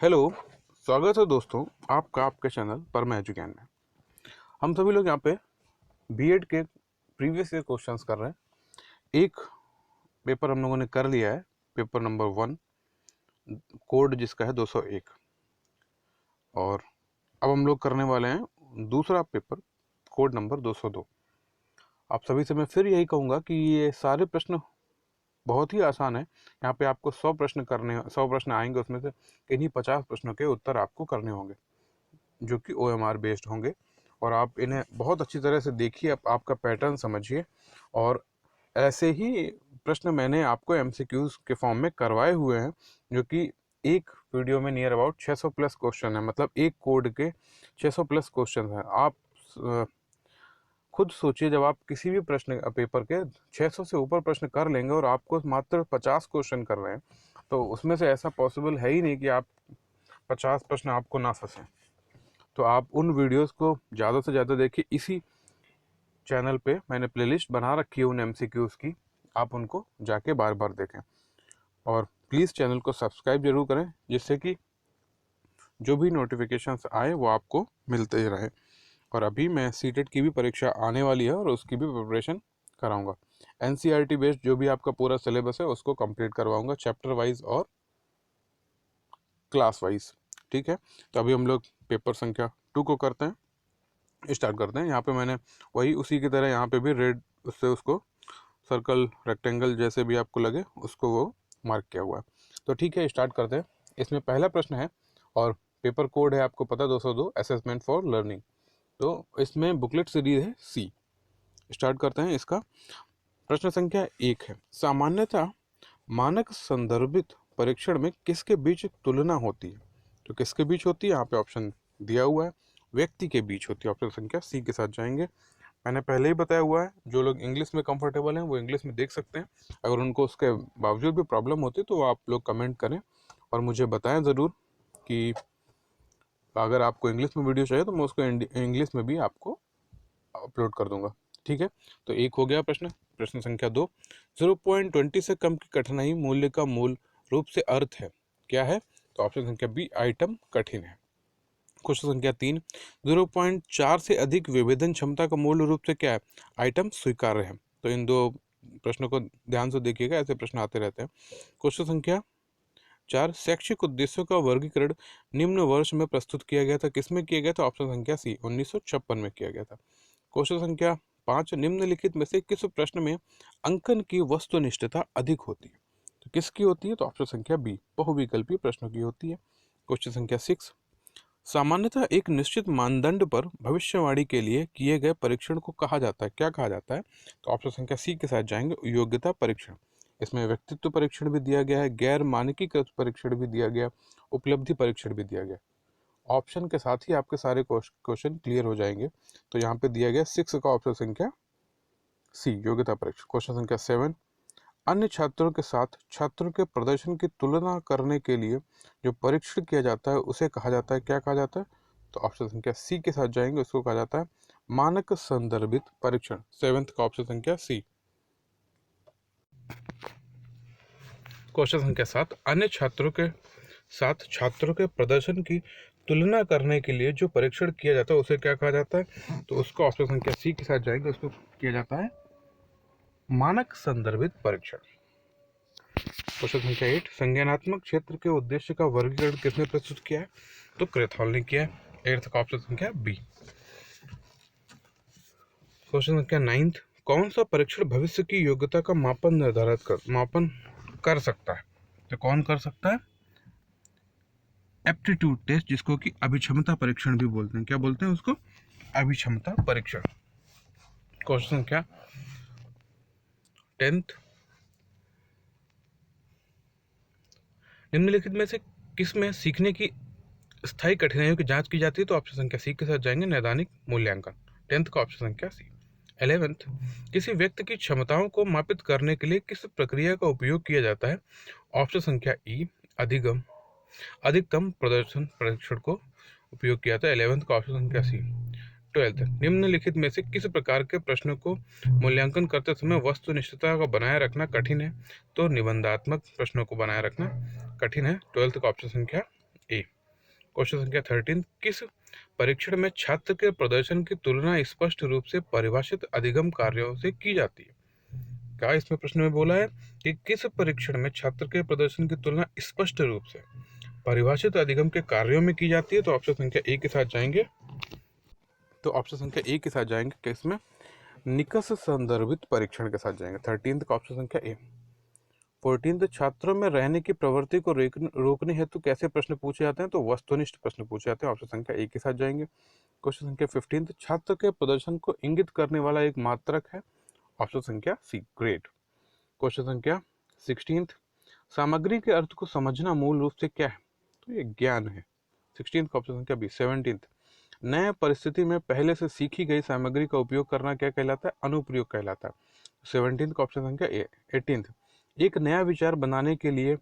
Hello. स्वागत है दोस्तों आपका आपके चैनल पर मैं एजुकेन में। हम सभी लोग यहाँ पे बीएड के प्रीवियस ईयर क्वेश्चंस कर रहे हैं। एक पेपर हम लोगों ने कर लिया है, पेपर नंबर 1, कोड जिसका है 201। और अब हम लोग करने वाले हैं दूसरा पेपर, कोड नंबर 202। आप सभी से मैं फिर यही कहूँगा कि ये सारे प्रश्न बहुत ही आसान है। यहाँ पे आपको 100 प्रश्न आएंगे, उसमें से किन्हीं 50 प्रश्नों के उत्तर आपको करने होंगे जो कि OMR बेस्ड होंगे। और आप इन्हें बहुत अच्छी तरह से देखिए, आपका पैटर्न समझिए। और ऐसे ही प्रश्न मैंने आपको MCQs के फॉर्म में करवाए हुए हैं, जो कि एक वीडियो में नियर अबाउट 600 प्लस क्वेश्चन है। मतलब एक कोड के 600 प्लस क्वेश्चन हैं। आप खुद सोचिए, जब आप किसी भी प्रश्न पेपर के 600 से ऊपर प्रश्न कर लेंगे और आपको मात्र 50 क्वेश्चन कर रहे हैं, तो उसमें से ऐसा पॉसिबल है ही नहीं कि आप 50 प्रश्न आपको ना फंसे। तो आप उन वीडियोस को ज़्यादा से ज़्यादा देखिए। इसी चैनल पे मैंने प्लेलिस्ट बना रखी है उन MCQs की, आप उनको जाके बार बार देखें। और प्लीज़ चैनल को सब्सक्राइब जरूर करें, जिससे कि जो भी नोटिफिकेशंस आए वो आपको मिलते ही रहे। और अभी मैं सीटेट की भी परीक्षा आने वाली है और उसकी भी प्रिपरेशन कराऊंगा। NCERT बेस्ड जो भी आपका पूरा सिलेबस है उसको कंप्लीट करवाऊंगा, चैप्टर वाइज और क्लास वाइज। ठीक है, तो अभी हम लोग पेपर संख्या 2 को करते हैं, स्टार्ट करते हैं। यहाँ पे मैंने वही उसी की तरह यहाँ पे भी रेड उससे उसको सर्कल, रेक्टेंगल जैसे भी आपको लगे उसको वो मार्क किया हुआ है। तो ठीक है, स्टार्ट करते हैं। इसमें पहला प्रश्न है और पेपर कोड है आपको पता, 202, असेसमेंट फॉर लर्निंग। तो इसमें बुकलेट सीरीज है C। स्टार्ट करते हैं। इसका प्रश्न संख्या 1 है, सामान्यतः मानक संदर्भित परीक्षण में किसके बीच तुलना होती है? तो किसके बीच होती है, यहाँ पे ऑप्शन दिया हुआ है, व्यक्ति के बीच होती है। ऑप्शन संख्या C के साथ जाएंगे। मैंने पहले ही बताया हुआ है, जो लोग इंग्लिश में कंफर्टेबल हैं वो इंग्लिश में देख सकते हैं। अगर उनको उसके बावजूद भी प्रॉब्लम होती है तो आप लोग कमेंट करें और मुझे बताएं ज़रूर कि अगर आपको इंग्लिश में वीडियो चाहिए तो मैं उसको इंग्लिश में भी आपको अपलोड कर दूंगा। ठीक है, तो एक हो गया प्रश्न। प्रश्न संख्या 2, 0.20 से कम की कठिनाई मूल्य का मूल रूप से अर्थ है, क्या है? तो ऑप्शन संख्या B, आइटम कठिन है। क्वेश्चन संख्या 3, 0.4 से अधिक विभेदन क्षमता का मूल रूप से क्या है? आइटम स्वीकार्य है। तो इन दो प्रश्नों को ध्यान से देखिएगा, ऐसे प्रश्न आते रहते हैं। क्वेश्चन संख्या 4, शैक्षिक उद्देश्यों का वर्गीकरण निम्न वर्ष में प्रस्तुत किया गया था, किसमें किया गया था? ऑप्शन संख्या C, 1956 में किया गया था। क्वेश्चन संख्या 5, निम्नलिखित में से किस प्रश्न में अंकन की वस्तुनिष्ठता अधिक होती है? तो किसकी होती है? तो ऑप्शन संख्या B, बहुविकल्पी प्रश्नों की होती है। क्वेश्चन संख्या 6, सामान्यतः एक निश्चित मानदंड पर भविष्यवाणी के लिए किए गए परीक्षण को कहा जाता है, क्या कहा जाता है? तो ऑप्शन संख्या C के साथ जाएंगे, योग्यता परीक्षण। इसमें व्यक्तित्व परीक्षण भी दिया गया है, गैर मानकीकृत परीक्षण भी दिया गया, उपलब्धि परीक्षण भी दिया गया। ऑप्शन के साथ ही आपके सारे क्वेश्चन क्लियर हो जाएंगे। तो यहाँ पे दिया गया 6 का ऑप्शन संख्या C, योग्यता परीक्षण। क्वेश्चन संख्या 7, अन्य छात्रों के साथ छात्रों के प्रदर्शन की तुलना करने के लिए जो परीक्षण किया जाता है उसे कहा जाता है, क्या कहा जाता है? तो ऑप्शन संख्या C के साथ जाएंगे, उसको कहा जाता है मानक संदर्भित परीक्षण। 7th का ऑप्शन संख्या C। क्वेश्चन संख्या 7, अन्य छात्रों के साथ छात्रों के प्रदर्शन की तुलना करने के लिए जो परीक्षण किया जाता है उसे क्या कहा जाता है? तो उसको ऑप्शन संख्या C के साथ जाएंगे, उसको किया जाता है मानक संदर्भित परीक्षण। क्वेश्चन संख्या 8, संज्ञानात्मक क्षेत्र के उद्देश्य का वर्गीकरण किसने प्रस्तुत किया है? तो क्रेथॉल ने किया है। 8th का ऑप्शन संख्या B। क्वेश्चन संख्या 9, कौन सा परीक्षण भविष्य की योग्यता का मापन कर सकता है? तो कौन कर सकता है? एप्टीट्यूड टेस्ट, जिसको कि अभिक्षमता परीक्षण भी बोलते हैं। क्या बोलते हैं उसको? अभिक्षमता परीक्षण। क्वेश्चन संख्या 10, निम्नलिखित में से किसमें सीखने की स्थायी कठिनाइयों की जांच की जाती है? तो ऑप्शन संख्या C के साथ जाएंगे, नैदानिक मूल्यांकन। 10th का ऑप्शन संख्या C। 11th, किसी व्यक्ति की क्षमताओं को मापित करने के लिए किस प्रक्रिया का उपयोग किया जाता है? ऑप्शन संख्या E, अधिकतम प्रदर्शन परीक्षण को उपयोग किया जाता है। 11th का ऑप्शन संख्या C। 12th, निम्नलिखित में से किस प्रकार के प्रश्नों को मूल्यांकन करते समय वस्तुनिष्ठता को बनाए रखना कठिन है? तो निबंधात्मक प्रश्नों को बनाए रखना कठिन है। 12th का ऑप्शन संख्या ए। क्वेश्चन संख्या 13, किस परीक्षण में छात्र के प्रदर्शन की तुलना स्पष्ट रूप से परिभाषित अधिगम कार्यों से की जाती है? क्या इसमें प्रश्न में बोला है कि किस परीक्षण में छात्र के प्रदर्शन की तुलना स्पष्ट रूप से परिभाषित अधिगम के कार्यों में की जाती है? तो ऑप्शन संख्या ए के साथ जाएंगे। तो ऑप्शन संख्या ए के साथ जाएंगे किसमें? निकष संदर्भित परीक्षण के साथ जाएंगे। 13 का ऑप्शन संख्या ए। 14, छात्रों में रहने की प्रवृत्ति को रोकने हेतु कैसे प्रश्न पूछे जाते हैं? तो वस्तुनिष्ठ प्रश्न पूछे जाते हैं। ऑप्शन संख्या ए के साथ जाएंगे। क्वेश्चन संख्या 15, छात्र के प्रदर्शन को इंगित करने वाला एक मात्रक है? ऑप्शन संख्या सी, ग्रेड। क्वेश्चन संख्या 16, सामग्री के अर्थ को समझना मूल रूप से क्या है? तो ये ज्ञान है। 16 का ऑप्शन संख्या बी। 17, नए परिस्थिति में पहले से सीखी गई सामग्री का उपयोग करना क्या कहलाता है? अनुप्रयोग कहलाता है। 17 का ऑप्शन संख्या ए। 18, एक नया विचार बनाने के लिए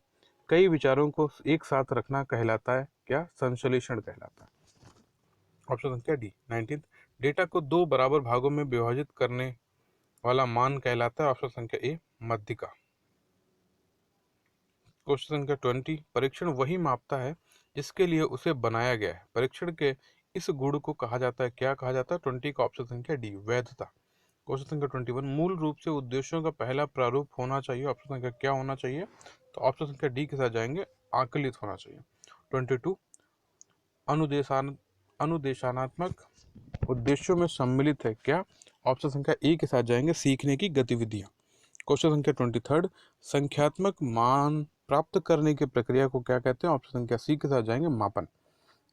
कई विचारों को एक साथ रखना कहलाता है क्या? संश्लेषण कहलाता है। ऑप्शन संख्या डी। 19, डेटा को दो बराबर भागों में विभाजित करने वाला मान कहलाता है। ऑप्शन संख्या ए, मध्यिका। क्वेश्चन संख्या 20, परीक्षण वही मापता है जिसके लिए उसे बनाया गया है। परीक्षण के इस गुण को कहा जाता है, क्या कहा जाता है? 20 का ऑप्शन संख्या डी, वैधता। क्वेश्चन संख्या 21, मूल रूप से उद्देश्यों का पहला प्रारूप होना चाहिए। ऑप्शन संख्या क्या होना चाहिए? तो ऑप्शन संख्या डी के साथ जाएंगे, आकलित होना चाहिए। 22, अनुदेशानात्मक उद्देश्यों में सम्मिलित है क्या? ऑप्शन संख्या ए के साथ जाएंगे, सीखने की गतिविधियां। क्वेश्चन संख्या 23, संख्यात्मक मान प्राप्त करने की प्रक्रिया को क्या कहते हैं? ऑप्शन संख्या सी के साथ जाएंगे, मापन।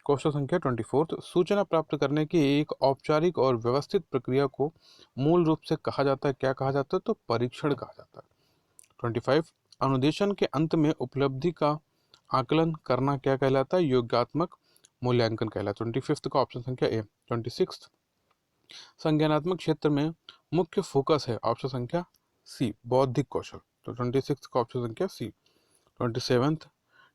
क्वेश्चन संख्या 24, सूचना प्राप्त करने की एक औपचारिक और व्यवस्थित प्रक्रिया को मूल रूप से कहा जाता है, क्या कहा जाता है? तो परीक्षण कहा जाता है। 25, अनुदेशन के अंत में उपलब्धि का आकलन करना क्या कहलाता है? योगात्मक मूल्यांकन कहलाता है। 25 का ऑप्शन संख्या ए। 26, संज्ञानात्मक क्षेत्र में मुख्य फोकस है। ऑप्शन संख्या सी, बौद्धिक कौशल। तो 26 का ऑप्शन संख्या सी। 27,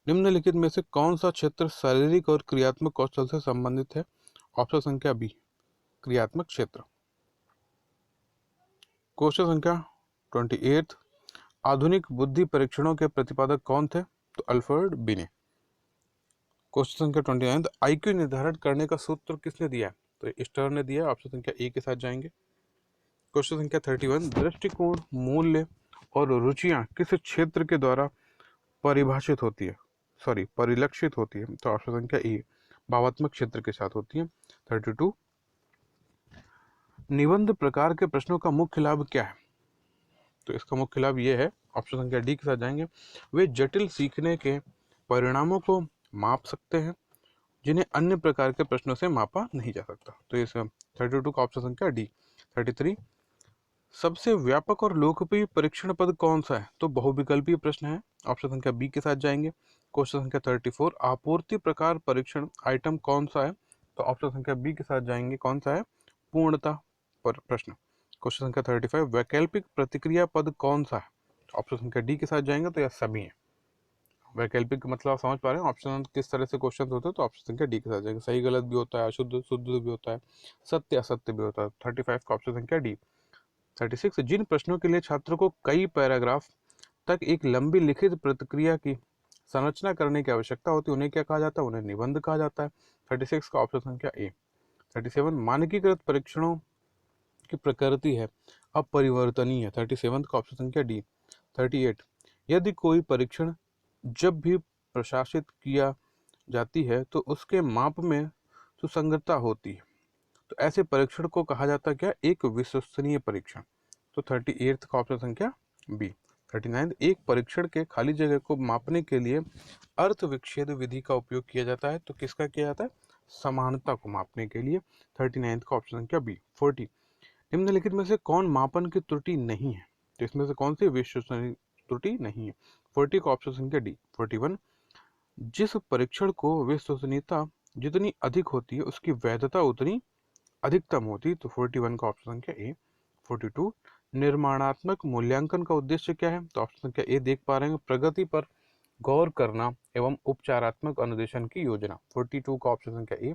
निम्नलिखित में से कौन सा क्षेत्र शारीरिक और क्रियात्मक कौशल से संबंधित है? ऑप्शन संख्या बी, क्रियात्मक क्षेत्र। क्वेश्चन संख्या 28, आधुनिक बुद्धि परीक्षणों के प्रतिपादक कौन थे? तो अल्फ्रेड बिने। क्वेश्चन संख्या 29, आईक्यू निर्धारण करने का सूत्र किसने दिया है? तो स्टर ने दिया। ऑप्शन संख्या ए के साथ जाएंगे। क्वेश्चन संख्या 31, दृष्टिकोण, मूल्य और रुचियां किस क्षेत्र के द्वारा परिभाषित होती है, परिलक्षित होती है? तो ऑप्शन संख्या ए, भावात्मक क्षेत्र के साथ होती है। 32, निबंध प्रकार के प्रश्नों का मुख्य लाभ क्या है? तो इसका मुख्य लाभ ये है, ऑप्शन संख्या डी के साथ जाएंगे, वे जटिल सीखने के परिणामों को माप सकते हैं जिन्हें अन्य प्रकार के प्रश्नों से मापा नहीं जा सकता। तो इस 32 का ऑप्शन संख्या डी। 33, सबसे व्यापक और लोकप्रिय परीक्षण पद कौन सा है? तो बहुविकल्पीय प्रश्न है। ऑप्शन संख्या बी के साथ जाएंगे। क्वेश्चन संख्या 34, आपूर्ति प्रकार परीक्षण आइटम कौन सा है? तो ऑप्शन संख्या बी के साथ जाएंगे, कौन सा है? पूर्णता पर प्रश्न। क्वेश्चन संख्या 35, वैकल्पिक प्रतिक्रिया पद कौन सा है? ऑप्शन संख्या डी के साथ जाएंगे, तो यह सभी है। वैकल्पिक मतलब आप समझ पा रहे हैं ऑप्शन किस तरह से क्वेश्चन होते हैं? तो ऑप्शन संख्या डी के साथ जाएंगे, सही गलत भी होता है, अशुद्ध शुद्ध भी होता है, सत्य असत्य भी होता है। 35 का ऑप्शन संख्या डी। 36, जिन प्रश्नों के लिए छात्र को कई पैराग्राफ तक एक लंबी लिखित प्रतिक्रिया की संरचना करने की आवश्यकता होती है, उन्हें क्या कहा जाता है? उन्हें निबंध कहा जाता है। 36 का ऑप्शन संख्या ए। 37, मानकीकृत परीक्षणों की प्रकृति है अपरिवर्तनीय है। 37 का ऑप्शन संख्या डी। 38, यदि कोई परीक्षण जब भी प्रशासित किया जाती है तो उसके माप में सुसंगतता होती है, तो ऐसे परीक्षण को कहा जाता है क्या? एक विश्वसनीय परीक्षण। तो 38 का ऑप्शन संख्या बी। 39, एक परीक्षण के खाली जगह को मापने के लिए अर्थ विच्छेद विधि का उपयोग किया जाता है, तो किसका किया जाता है? समानता को मापने के लिए। 39 का ऑप्शन संख्या बी। 40, निम्नलिखित में से कौन मापन की त्रुटि नहीं है? तो इसमें से कौन सी विश्वसनीय त्रुटि नहीं है? 40 का ऑप्शन संख्या डी। 41, जिस परीक्षण को विश्वसनीयता जितनी अधिक होती है उसकी वैधता उतनी अधिकतम होती, तो 41 का ऑप्शन संख्या ए। 42, निर्माणात्मक मूल्यांकन का उद्देश्य क्या है? तो ऑप्शन संख्या ए देख पा रहे हैं, प्रगति पर गौर करना एवं उपचारात्मक अनुदेशन की योजना। 42 का ऑप्शन संख्या ए।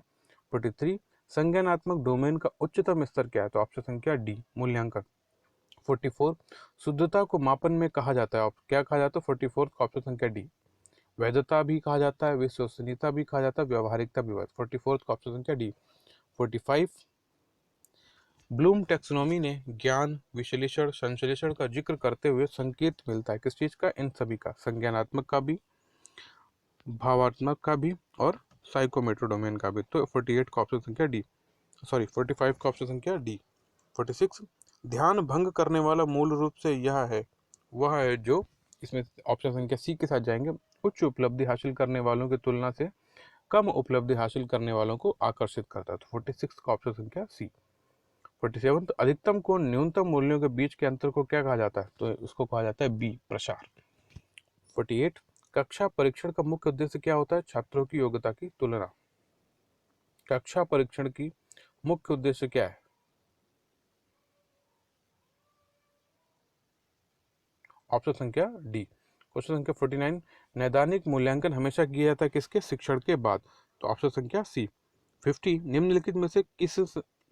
43, संज्ञानात्मक डोमेन का उच्चतम स्तर क्या है? तो ऑप्शन संख्या डी, मूल्यांकन। 44, शुद्धता को मापन में कहा जाता है, क्या कहा जाता है? 44 का ऑप्शन संख्या डी, वैधता भी कहा जाता है, विश्वसनीयता भी कहा जाता है, व्यवहारिकता भी। 44 का ऑप्शन संख्या डी। 45, ब्लूम टैक्सोनॉमी ने ज्ञान, विश्लेषण, संश्लेषण का जिक्र करते हुए संकेत मिलता है किस चीज का? इन सभी का, संज्ञानात्मक का भी, भावात्मक का भी और साइकोमेट्रो डोमेन का भी। तो 48 का ऑप्शन संख्या डी, सॉरी 45 का ऑप्शन संख्या डी। 46, ध्यान भंग करने वाला मूल रूप से यह है, वह है जो, इसमें ऑप्शन संख्या सी के साथ जाएंगे, उच्च उपलब्धि हासिल करने वालों की तुलना से कम उपलब्धि हासिल करने वालों को आकर्षित करता है। तो 46 का ऑप्शन संख्या सी। 47, तो अधिकतम को न्यूनतम मूल्यों के बीच के अंतर को क्या कहा जाता है? तो उसको कहा जाता है बी, प्रसार। 48, कक्षा परीक्षण का मुख्य उद्देश्य क्या होता है? छात्रों की योग्यता की तुलना। कक्षा परीक्षण की मुख्य उद्देश्य क्या है? ऑप्शन संख्या डी। क्वेश्चन संख्या 49, नैदानिक मूल्यांकन हमेशा किया जाता है किसके? शिक्षण के बाद। तो ऑप्शन संख्या सी। 50, निम्नलिखित में से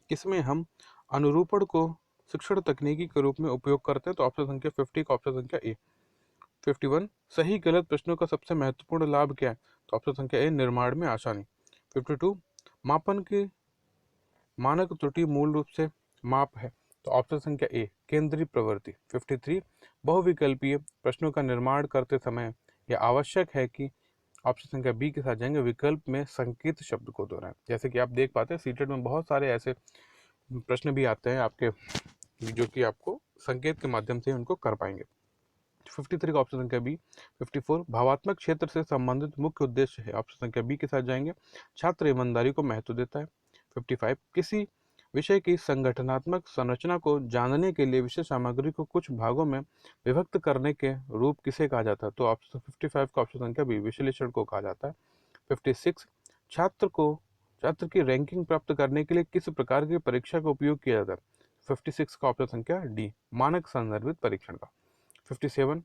किसमें हम अनुरूपण को शिक्षण तकनीकी के रूप में उपयोग करते हैं? तो ऑप्शन संख्या 50 का ऑप्शन संख्या ए। 51, सही गलत प्रश्नों का सबसे महत्वपूर्ण लाभ क्या है? तो ऑप्शन संख्या ए, निर्माण में आसानी। 52, मापन की मानक त्रुटि मूल रूप से माप है। तो ऑप्शन संख्या ए, केंद्रीय प्रवृत्ति। 53, बहुविकल्पीय प्रश्नों का निर्माण करते समय यह आवश्यक है कि, ऑप्शन संख्या बी के साथ जाएंगे, विकल्प में संकेत शब्द को दोहराएं। जैसे कि आप देख पाते हैं सीटेट में बहुत सारे ऐसे प्रश्न भी आते हैं आपके, जो कि आपको संकेत के माध्यम से उनको कर पाएंगे। 53 का ऑप्शन संख्या बी। 54, भावात्मक क्षेत्र से संबंधित मुख्य उद्देश्य है, ऑप्शन संख्या बी के साथ जाएंगे, छात्र ईमानदारी को महत्व देता है। 55, किसी विषय की संगठनात्मक संरचना को जानने के लिए विषय सामग्री को कुछ भागों में विभक्त करने के रूप किसे कहा जाता है? तो ऑप्शन 55 का ऑप्शन संख्या बी, विश्लेषण को कहा जाता है। 56, छात्र की रैंकिंग प्राप्त करने के लिए किस प्रकार की परीक्षा का उपयोग किया जाता है? 56 का ऑप्शन संख्या डी, मानक संदर्भित परीक्षण का। 57,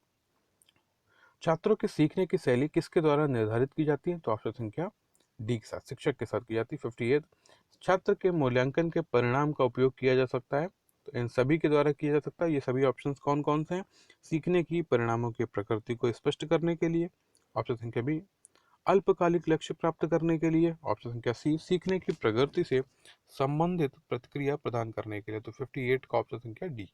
छात्रों के सीखने की शैली किसके द्वारा निर्धारित की जाती है? तो ऑप्शन संख्या डी के साथ, शिक्षक के साथ की जाती है। 58, छात्र के मूल्यांकन के परिणाम का उपयोग किया जा सकता है? तो इन सभी के द्वारा किया जा सकता है। ये सभी ऑप्शंस कौन कौन से हैं? सीखने की परिणामों की प्रकृति को स्पष्ट करने के लिए, ऑप्शन संख्या बी, अल्पकालिक लक्ष्य प्राप्त करने के लिए, ऑप्शन संख्या सी, सीखने की प्रगति से संबंधित प्रतिक्रिया प्रदान करने के लिए। तो 58 का ऑप्शन संख्या डी।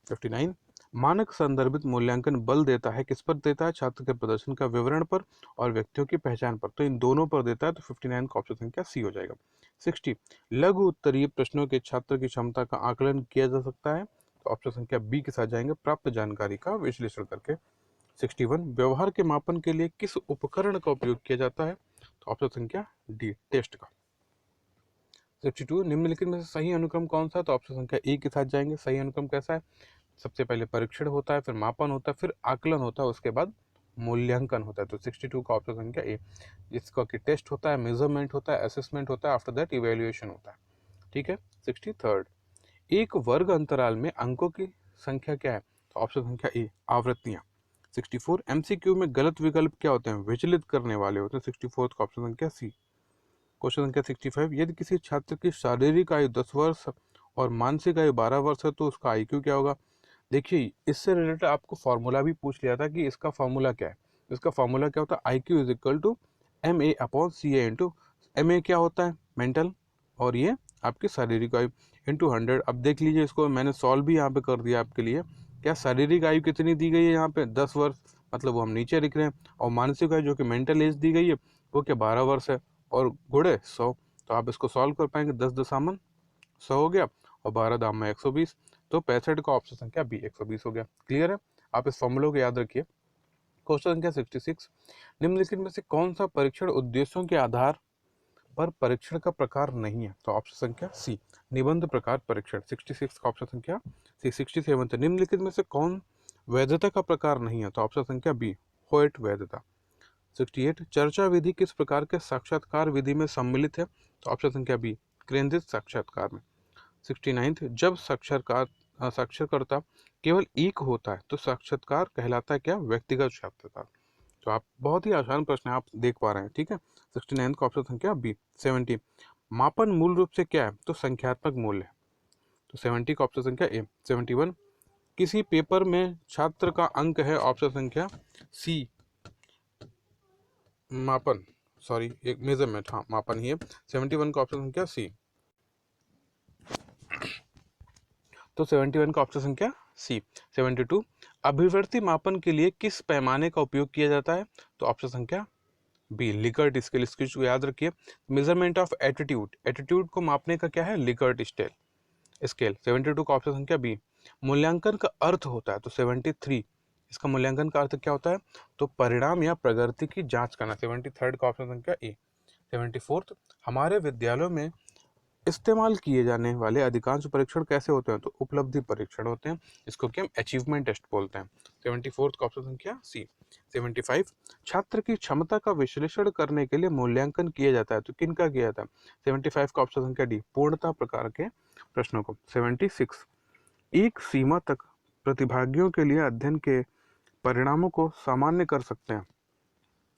59, मानक संदर्भित मूल्यांकन बल देता है, किस पर देता है? छात्र के प्रदर्शन का विवरण पर और व्यक्तियों की पहचान पर। तो इन दोनों पर देता है। तो 59 का ऑप्शन संख्या सी हो जाएगा। 60, लघु उत्तरीय प्रश्नों के छात्र की क्षमता का आकलन किया जा सकता है? तो ऑप्शन संख्या बी के साथ जाएंगे, प्राप्त जानकारी का विश्लेषण करके। 61, व्यवहार के मापन के लिए किस उपकरण का उपयोग किया जाता है? तो ऑप्शन संख्या डी, टेस्ट का। 62, निम्नलिखित में से सही अनुक्रम कौन सा है? तो ऑप्शन संख्या ए के साथ जाएंगे। सही अनुक्रम कैसा है? सबसे पहले परीक्षण होता है, फिर मापन होता है, फिर आकलन होता है, उसके बाद मूल्यांकन होता है। तो 62 का ऑप्शन संख्या ए, जिसका कि टेस्ट होता है, मेजरमेंट होता है, असेसमेंट होता है, आफ्टर दैट इवेल्युएशन होता है। ठीक है। 63, एक वर्ग अंतराल में अंकों की संख्या क्या है? तो ऑप्शन संख्या ए, आवृत्तियां। 64, एमसीक्यू में गलत विकल्प क्या होते हैं? विचलित करने वाले होते हैं। 64 का ऑप्शन संख्या सी। क्वेश्चन संख्या 65, यदि किसी छात्र की शारीरिक आयु 10 वर्ष और मानसिक आयु 12 वर्ष है तो उसका आईक्यू क्या होगा? देखिए, इससे रिलेटेड आपको फॉर्मूला भी पूछ लिया था कि इसका फॉर्मूला क्या है। इसका फॉर्मूला क्या होता है? I Q is equal to M A upon C A into, M A क्या होता है? मेंटल, और ये आपकी शारीरिक आयु, इंटू 100। अब देख लीजिए, इसको मैंने सॉल्व भी यहाँ पे कर दिया आपके लिए। क्या शारीरिक आयु कितनी दी गई है यहाँ पे? 10 वर्ष, मतलब वो हम नीचे लिख रहे हैं। और मानसिक आयु जो कि मेंटल एज दी गई है, वो क्या 12 वर्ष है, और गुणे 100। तो आप इसको सॉल्व कर पाएंगे, 10 दशामन 100 हो गया, और 12 दाम में 120। तो 65 का ऑप्शन संख्या बी, 120 हो गया। क्लियर है? आप इस फॉर्मूले को याद रखिए। क्वेश्चन संख्या 66, निम्नलिखित में से कौन सा परीक्षण उद्देश्यों के आधार पर परीक्षण का प्रकार नहीं है? तो ऑप्शन संख्या सी, निबंध प्रकार परीक्षण। 66 का ऑप्शन संख्या सी। 67, निम्नलिखित में से कौन वैधता का प्रकार नहीं है? तो ऑप्शन संख्या बी, होयट वैधता। 68, चर्चा विधि किस प्रकार के साक्षात्कार विधि में सम्मिलित है? तो ऑप्शन संख्या बी, केंद्रित साक्षात्कार में। 69, जब साक्षरकर्ता केवल एक होता है तो साक्षात्कार कहलाता है क्या? व्यक्तिगत साक्षात्कार। तो आप, बहुत ही आसान प्रश्न है, आप देख पा रहे हैं। ठीक है। 69 का ऑप्शन संख्या बी। 70, मापन मूल रूप से क्या है? तो संख्यात्मक मूल्य। तो 70 का ऑप्शन संख्या ए। 71, किसी पेपर में छात्र का अंक है, ऑप्शन संख्या सी, मापन, सॉरी एक मेजरमेंट, हाँ मापन ही है। 71 का ऑप्शन संख्या सी। तो 71 का ऑप्शन संख्या सी। 72, अभिवर्ती मापन के लिए किस पैमाने का उपयोग किया जाता है? तो ऑप्शन संख्या बी, लिकर्ट स्केल। इसकी चीज को याद रखिए, मेजरमेंट ऑफ एटीट्यूड, एटीट्यूड को मापने का क्या है? Likert scale. 72 का ऑप्शन संख्या बी। मूल्यांकन का अर्थ होता है, तो 73 इसका मूल्यांकन का अर्थ क्या होता है? तो परिणाम या प्रगति की जांच करना। 73 का ऑप्शन संख्या ए। 74, हमारे विद्यालयों में इस्तेमाल किए जाने वाले अधिकांश परीक्षण कैसे होते हैं? तो उपलब्धि परीक्षण होते हैं, इसको कि हम अचीवमेंट टेस्ट बोलते हैं। 74 का ऑप्शन संख्या सी। 75, छात्र की क्षमता का विश्लेषण करने के लिए मूल्यांकन किया जाता है, तो किनका किया जाता है? 75 का ऑप्शन संख्या डी, पूर्णता प्रकार के प्रश्नों को। 76, एक सीमा तक प्रतिभागियों के लिए अध्ययन के परिणामों को सामान्य कर सकते हैं,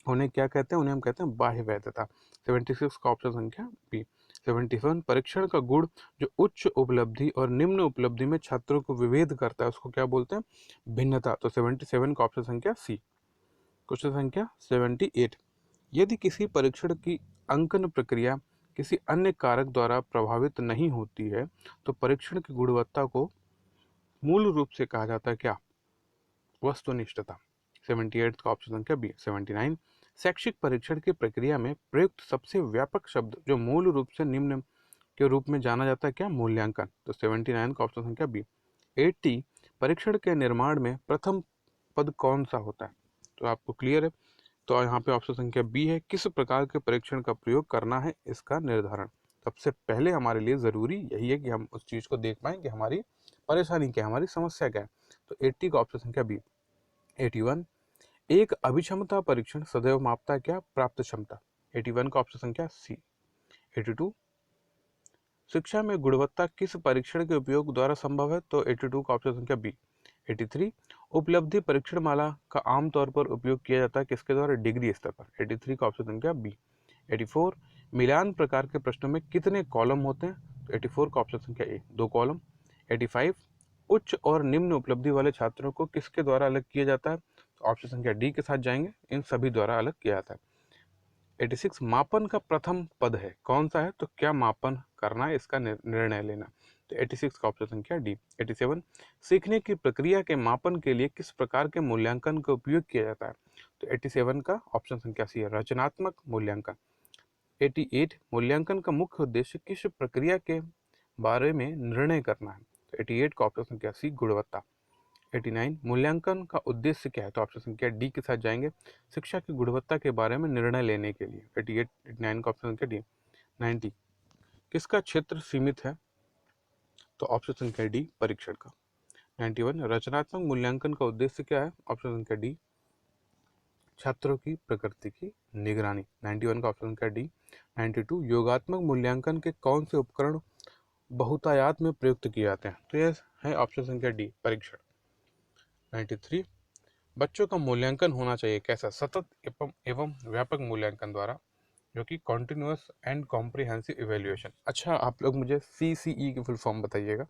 उन्हें क्या कहते हैं? उन्हें हम कहते हैं बाह्य वैधता। 76 का ऑप्शन संख्या बी। 77, परीक्षण का गुण जो उच्च उपलब्धि और निम्न उपलब्धि में छात्रों को विभेद करता है, उसको क्या बोलते हैं? भिन्नता। तो 77 का ऑप्शन संख्या सी। क्वेश्चन संख्या 78, यदि किसी परीक्षण की अंकन प्रक्रिया किसी अन्य कारक द्वारा प्रभावित नहीं होती है, तो परीक्षण की गुणवत्ता को मूल रूप से कहा जाता है क्या? वस्तुनिष्ठता। 78 का ऑप्शन संख्या बी। 79, शैक्षिक परीक्षण की प्रक्रिया में प्रयुक्त सबसे व्यापक शब्द जो मूल रूप से निम्न के रूप में जाना जाता है क्या? मूल्यांकन। तो 79 का ऑप्शन संख्या बी। 80, परीक्षण के निर्माण में प्रथम पद कौन सा होता है? तो आपको क्लियर है, तो यहाँ पे ऑप्शन संख्या बी है, किस प्रकार के परीक्षण का प्रयोग करना है इसका निर्धारण। सबसे पहले हमारे लिए जरूरी यही है कि हम उस चीज को देख पाए कि हमारी परेशानी क्या है, हमारी समस्या क्या है। तो 80 का ऑप्शन संख्या बी। 81, एक अभिक्षमता परीक्षण सदैव मापता है क्या? प्राप्त क्षमता। 81 का ऑप्शन संख्या सी। 82, शिक्षा में गुणवत्ता किस परीक्षण के उपयोग द्वारा संभव है? तो 82 का ऑप्शन संख्या बी। 83, उपलब्धि परीक्षण माला का आमतौर पर उपयोग किया जाता है किसके द्वारा? डिग्री स्तर पर। 83 का ऑप्शन संख्या बी। 84, मिलान प्रकार के प्रश्नों में कितने कॉलम होते हैं? तो 84 का ऑप्शन संख्या ए, 2 कॉलम। 85, उच्च और निम्न उपलब्धि वाले छात्रों को किसके द्वारा अलग किया जाता है? तो ऑप्शन संख्या डी के साथ जाएंगे, इन सभी द्वारा अलग किया जाता है। 86, मापन का प्रथम पद है, कौन सा है? तो क्या मापन करना है इसका निर्णय लेना। तो 86 का ऑप्शन संख्या डी। 87, सीखने की प्रक्रिया के मापन के लिए किस प्रकार के मूल्यांकन का उपयोग किया जाता है? तो 87 का ऑप्शन संख्या सी है, रचनात्मक मूल्यांकन। 88, मूल्यांकन का मुख्य उद्देश्य किस प्रक्रिया के बारे में निर्णय करना है? तो 88 का ऑप्शन संख्या सी, गुणवत्ता। 89, मूल्यांकन का उद्देश्य क्या है? तो ऑप्शन संख्या डी के साथ जाएंगे, शिक्षा की गुणवत्ता के बारे में निर्णय लेने के लिए। 88 89 का ऑप्शन संख्या डी। 90, किसका क्षेत्र सीमित है? तो ऑप्शन संख्या डी, परीक्षण का। 91, रचनात्मक मूल्यांकन का उद्देश्य क्या है? ऑप्शन संख्या डी, छात्रों की प्रकृति की निगरानी। 91 का ऑप्शन संख्या डी। 92, योगात्मक मूल्यांकन के कौन से उपकरण बहुतायत में प्रयुक्त किए जाते हैं? तो यह है ऑप्शन संख्या डी, परीक्षण। 93, बच्चों का मूल्यांकन होना चाहिए कैसा? सतत एवं व्यापक मूल्यांकन द्वारा, जो कि कॉन्टिन्यूअस एंड कॉम्प्रिहेंसिव इवेल्युएशन। अच्छा, आप लोग मुझे CCE की फुल फॉर्म बताइएगा।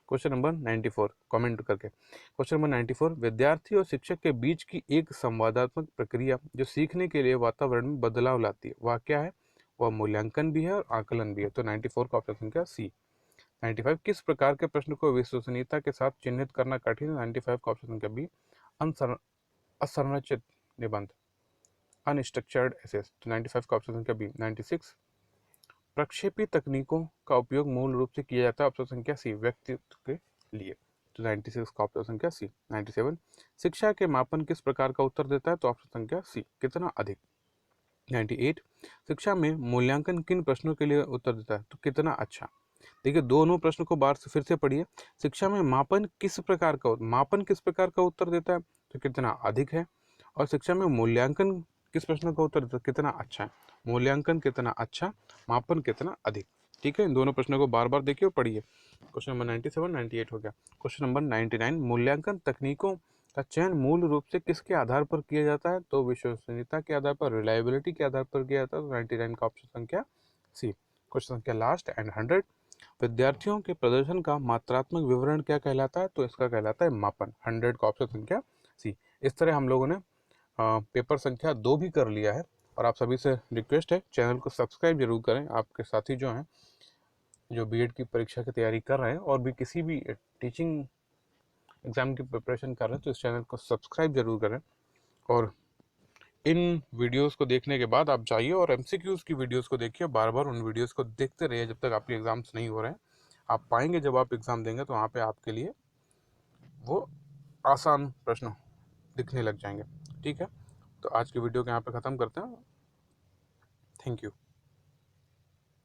क्वेश्चन नंबर 94 कमेंट करके। क्वेश्चन नंबर 94, विद्यार्थी और शिक्षक के बीच की एक संवादात्मक प्रक्रिया जो सीखने के लिए वातावरण में बदलाव लाती है, वह क्या है? वह मूल्यांकन भी है और आकलन भी है। तो 94 का ऑप्शन संख्या सी। 95, किस प्रकार के प्रश्न को विश्वसनीयता के साथ चिन्हित करना कठिन है? 95 का ऑप्शन संख्या बी, असंरचित निबंध, अनस्ट्रक्चर्ड एसेस। तो 95 का ऑप्शन संख्या बी। 96, प्रक्षेपी तकनीकों का उपयोग मूल रूप से किया जाता है, ऑप्शन संख्या सी, व्यक्तित्व के लिए। तो 96 का ऑप्शन संख्या सी। 97, शिक्षा के मापन किस प्रकार का उत्तर देता है? तो ऑप्शन संख्या सी, कितना अधिक। 98, शिक्षा में मूल्यांकन किन प्रश्नों के लिए उत्तर देता है? तो कितना अच्छा। देखिए, दोनों प्रश्न को बार से फिर से पढ़िए। शिक्षा में मापन किस प्रकार का उत्तर देता है? तो कितना अधिक है। और शिक्षा में मूल्यांकन किस प्रश्न का उत्तर देता है? कितना अच्छा है। मूल्यांकन कितना अच्छा, मापन कितना अधिक। ठीक है, इन दोनों प्रश्नों को बार बार देखिए और पढ़िए। क्वेश्चन नंबर 97 98 हो गया। क्वेश्चन नंबर 99, मूल्यांकन तकनीकों का चयन मूल रूप से किसके आधार पर किया जाता है? तो विश्वसनीयता के आधार पर, रिलायबिलिटी के आधार पर किया जाता है। तो 99 का ऑप्शन संख्या सी। क्वेश्चन संख्या लास्ट एंड 100, विद्यार्थियों के प्रदर्शन का मात्रात्मक विवरण क्या कहलाता है? तो इसका कहलाता है मापन। 100 का ऑप्शन संख्या सी। इस तरह हम लोगों ने पेपर संख्या 2 भी कर लिया है। और आप सभी से रिक्वेस्ट है, चैनल को सब्सक्राइब जरूर करें। आपके साथी जो हैं, जो बीएड की परीक्षा की तैयारी कर रहे हैं और भी किसी भी टीचिंग एग्ज़ाम की प्रिपरेशन कर रहे हैं, तो इस चैनल को सब्सक्राइब जरूर करें। और इन वीडियोस को देखने के बाद आप जाइए और एमसीक्यूज़ की वीडियोस को देखिए, बार बार उन वीडियोस को देखते रहिए जब तक आपके एग्ज़ाम्स नहीं हो रहे हैं। आप पाएंगे जब आप एग्ज़ाम देंगे तो वहाँ पे आपके लिए वो आसान प्रश्न दिखने लग जाएंगे। ठीक है, तो आज की वीडियो को यहाँ पे ख़त्म करते हैं। Thank you.